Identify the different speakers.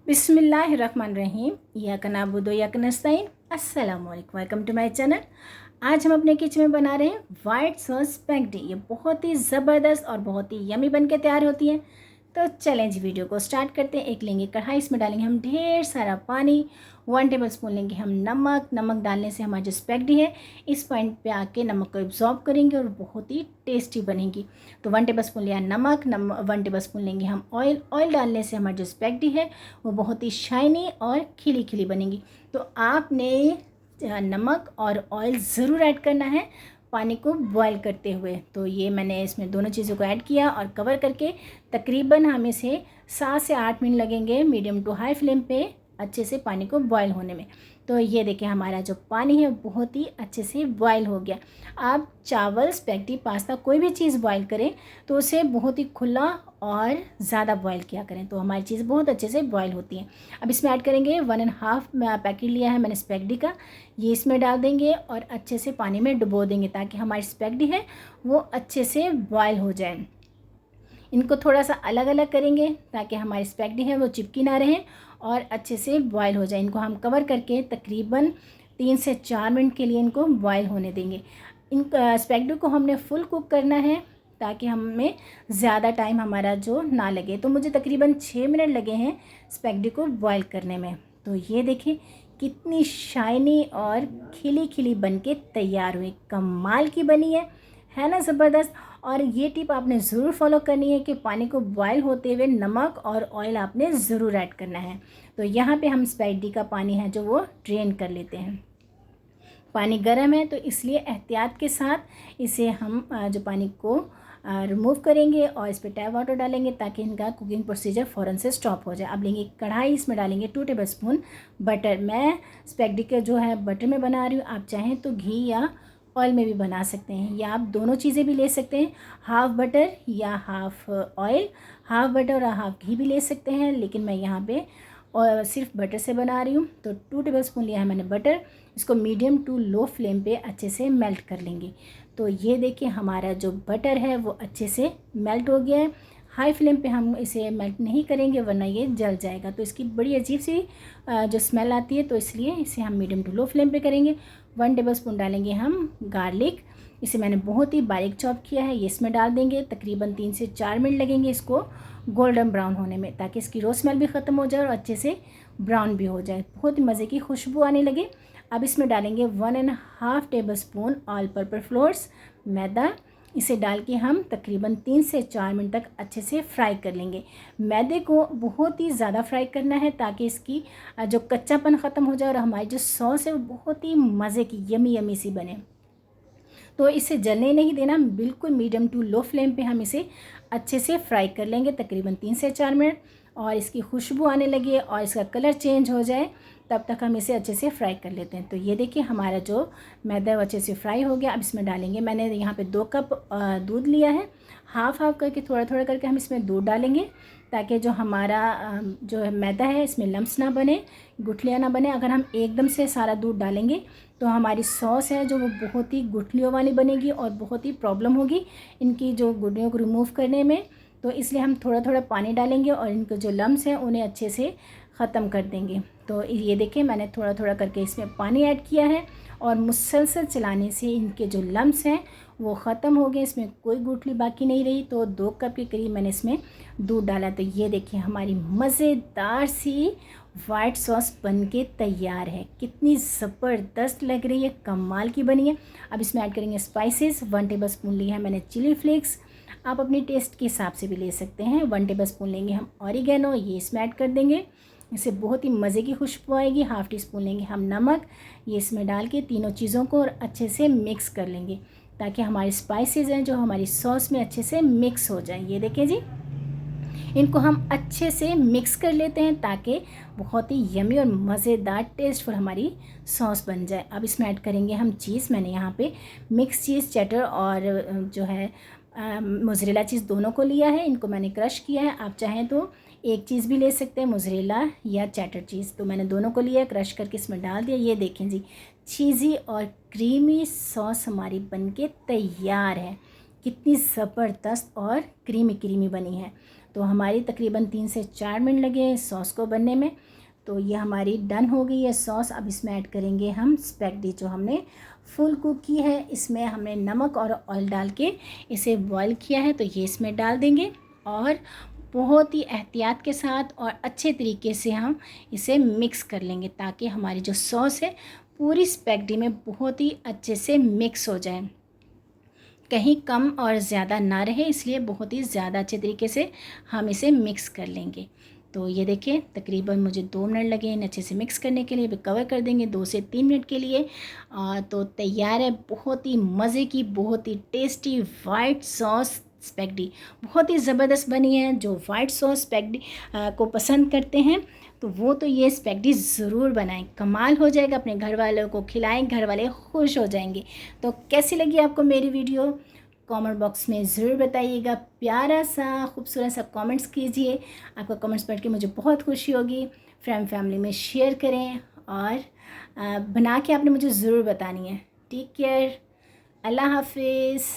Speaker 1: बिस्मिल्लाहिर्रहमानिर्रहीम। इय्याका नअबुदु व इय्याका नस्तईन। अस्सलाम वालेकुम, वेलकम टू माय चैनल। आज हम अपने किचन में बना रहे हैं वाइट सॉस स्पैगेटी। ये बहुत ही ज़बरदस्त और बहुत ही यमी बन के तैयार होती है। तो चलें जी, वीडियो को स्टार्ट करते हैं। एक लेंगे कढ़ाई, इसमें डालेंगे हम ढेर सारा पानी। 1 टेबलस्पून लेंगे हम नमक। नमक डालने से हमारी जो स्पैगेटी है इस पॉइंट पे आके नमक को एब्जॉर्ब करेंगे और बहुत ही टेस्टी बनेगी। तो 1 टेबलस्पून लिया नमक। 1 टेबलस्पून लेंगे हम ऑयल। ऑयल डालने से हमारी जो स्पैगेटी है वो बहुत ही शाइनी और खिली खिली बनेगी। तो आपने नमक और ऑयल ज़रूर ऐड करना है पानी को बॉईल करते हुए। तो ये मैंने इसमें दोनों चीज़ों को ऐड किया और कवर करके तकरीबन हमें से 7 से 8 मिनट लगेंगे मीडियम टू हाई फ्लेम पे अच्छे से पानी को बॉईल होने में। तो ये देखिए हमारा जो पानी है बहुत ही अच्छे से बॉईल हो गया। आप चावल, स्पैगेटी, पास्ता कोई भी चीज़ बॉईल करें तो उसे बहुत ही खुला और ज़्यादा बॉईल किया करें, तो हमारी चीज़ बहुत अच्छे से बॉईल होती है। अब इसमें ऐड करेंगे 1.5 पैकेट लिया है मैंने स्पैगेटी का, ये इसमें डाल देंगे और अच्छे से पानी में डुबो देंगे ताकि हमारी स्पैगेटी है वो अच्छे से बॉईल हो जाए। इनको थोड़ा सा अलग अलग करेंगे ताकि हमारी स्पैगेटी है वो चिपकी ना रहे और अच्छे से बॉईल हो जाए। इनको हम कवर करके तकरीबन 3 से 4 मिनट के लिए इनको बॉईल होने देंगे। इन स्पैगेटी को हमने फुल कुक करना है ताकि हमें ज़्यादा टाइम हमारा जो ना लगे। तो मुझे तकरीबन 6 मिनट लगे हैं स्पैगेटी को बॉईल करने में। तो ये देखिए कितनी शाइनी और खिली खिली बन के तैयार हुई, कमाल की बनी है ना, ज़बरदस्त। और ये टिप आपने ज़रूर फॉलो करनी है कि पानी को बॉईल होते हुए नमक और ऑयल आपने ज़रूर ऐड करना है। तो यहाँ पे हम स्पैगेटी का पानी है जो वो ड्रेन कर लेते हैं। पानी गर्म है तो इसलिए एहतियात के साथ इसे हम जो पानी को रिमूव करेंगे और इस पर टैप वाटर डालेंगे ताकि इनका कुकिंग प्रोसीजर फ़ौरन से स्टॉप हो जाए। अब लेंगे कढ़ाई, इसमें डालेंगे 2 टेबलस्पून बटर। मैं स्पैगेटी का जो है बटर में बना रही हूँ, आप चाहें तो घी या ऑयल में भी बना सकते हैं या आप दोनों चीज़ें भी ले सकते हैं, हाफ़ बटर या हाफ़ ऑयल। हाफ़ बटर और हाफ़ घी भी ले सकते हैं, लेकिन मैं यहाँ पे और सिर्फ बटर से बना रही हूँ। तो 2 टेबलस्पून लिया है मैंने बटर। इसको मीडियम टू लो फ्लेम पे अच्छे से मेल्ट कर लेंगे। तो ये देखिए हमारा जो बटर है वो अच्छे से मेल्ट हो गया है। हाई फ्लेम पे हम इसे मेल्ट नहीं करेंगे वरना ये जल जाएगा, तो इसकी बड़ी अजीब सी जो स्मेल आती है, तो इसलिए इसे हम मीडियम टू लो फ्लेम पे करेंगे। 1 टेबलस्पून डालेंगे हम गार्लिक। इसे मैंने बहुत ही बारीक चॉप किया है, ये इसमें डाल देंगे। तकरीबन 3 से 4 मिनट लगेंगे इसको गोल्डन ब्राउन होने में ताकि इसकी रो स्मेल भी ख़त्म हो जाए और अच्छे से ब्राउन भी हो जाए, बहुत ही मज़े की खुशबू आने लगे। अब इसमें डालेंगे 1.5 टेबलस्पून ऑल पर्पस फ्लोर्स मैदा। इसे डाल के हम तकरीबन 3 से 4 मिनट तक अच्छे से फ्राई कर लेंगे। मैदे को बहुत ही ज़्यादा फ्राई करना है ताकि इसकी जो कच्चापन ख़त्म हो जाए और हमारी जो सॉस है वो बहुत ही मज़े की यमी यमी सी बने। तो इसे जलने नहीं देना, बिल्कुल मीडियम टू लो फ्लेम पे हम इसे अच्छे से फ्राई कर लेंगे तकरीबन 3 से 4 मिनट। और इसकी खुशबू आने लगी और इसका कलर चेंज हो जाए तब तक हम इसे अच्छे से फ्राई कर लेते हैं। तो ये देखिए हमारा जो मैदा अच्छे से फ्राई हो गया। अब इसमें डालेंगे, मैंने यहाँ पे 2 कप दूध लिया है, हाफ़ हाफ़ करके थोड़ा थोड़ा करके हम इसमें दूध डालेंगे ताकि जो हमारा जो मैदा है इसमें लम्स ना बने, गुठलियाँ ना बने। अगर हम एकदम से सारा दूध डालेंगे तो हमारी सॉस है जो वो बहुत ही गुठलियों वाली बनेगी और बहुत ही प्रॉब्लम होगी इनकी जो गुठलियों को रिमूव करने में। तो इसलिए हम थोड़ा थोड़ा पानी डालेंगे और इनके जो लम्स हैं उन्हें अच्छे से ख़त्म कर देंगे। तो ये देखिए मैंने थोड़ा थोड़ा करके इसमें पानी ऐड किया है और मुसलसल चलाने से इनके जो लम्स हैं वो ख़त्म हो गए, इसमें कोई गुठली बाकी नहीं रही। तो 2 कप के करीब मैंने इसमें दूध डाला। तो ये देखिए हमारी मज़ेदार सी वाइट सॉस बन के तैयार है, कितनी ज़बरदस्त लग रही है, कमाल की बनी है। अब इसमें ऐड करेंगे स्पाइसेस। 1 टेबलस्पून लिया है मैंने चिली फ्लेक्स, आप अपने टेस्ट के हिसाब से भी ले सकते हैं। 1 टेबलस्पून लेंगे हम ऑरिगेनो, ये इसमें ऐड कर देंगे, इससे बहुत ही मज़े की खुशबू आएगी। हाफ़ टी स्पून लेंगे हम नमक, ये इसमें डाल के तीनों चीज़ों को और अच्छे से मिक्स कर लेंगे ताकि हमारे स्पाइसेस हैं जो हमारी सॉस में अच्छे से मिक्स हो जाएं। ये देखिए जी, इनको हम अच्छे से मिक्स कर लेते हैं ताकि बहुत ही यमी और मज़ेदार टेस्टफुल हमारी सॉस बन जाए। अब इसमें ऐड करेंगे हम चीज़। मैंने यहाँ पे मिक्स चीज़, चेडर और जो है मोज़रेला चीज़ दोनों को लिया है, इनको मैंने क्रश किया है। आप चाहें तो एक चीज़ भी ले सकते हैं, मोज़रेला या चेडर चीज़। तो मैंने दोनों को लिया, क्रश करके इसमें डाल दिया। ये देखें जी, चीज़ी और क्रीमी सॉस हमारी बनके तैयार है, कितनी ज़बरदस्त और क्रीमी क्रीमी बनी है। तो हमारी तकरीबन 3 से 4 मिनट लगे सॉस को बनने में। तो ये हमारी डन हो गई है सॉस। अब इसमें ऐड करेंगे हम स्पैगेटी जो हमने फुल कुक की है। इसमें हमने नमक और ऑयल डाल के इसे बॉईल किया है, तो ये इसमें डाल देंगे और बहुत ही एहतियात के साथ और अच्छे तरीके से हम इसे मिक्स कर लेंगे ताकि हमारी जो सॉस है पूरी स्पैगेटी में बहुत ही अच्छे से मिक्स हो जाए, कहीं कम और ज़्यादा ना रहे, इसलिए बहुत ही ज़्यादा अच्छे तरीके से हम इसे मिक्स कर लेंगे। तो ये देखिए तकरीबन मुझे 2 मिनट लगे इन अच्छे से मिक्स करने के लिए। अभी कवर कर देंगे 2 से 3 मिनट के लिए। तो तैयार है बहुत ही मज़े की, बहुत ही टेस्टी वाइट सॉस स्पैगेटी। बहुत ही ज़बरदस्त बनी है। जो वाइट सॉस स्पैगेटी को पसंद करते हैं तो वो तो ये स्पैगेटी ज़रूर बनाएं, कमाल हो जाएगा। अपने घर वालों को खिलाएं, घर वाले खुश हो जाएंगे। तो कैसी लगी आपको मेरी वीडियो कमेंट बॉक्स में ज़रूर बताइएगा। प्यारा सा खूबसूरत सा कमेंट्स कीजिए, आपका कमेंट्स पढ़ के मुझे बहुत खुशी होगी। फ्रेंड फैमिली में शेयर करें और बना के आपने मुझे ज़रूर बतानी है। टेक केयर, अल्लाह हाफिज़।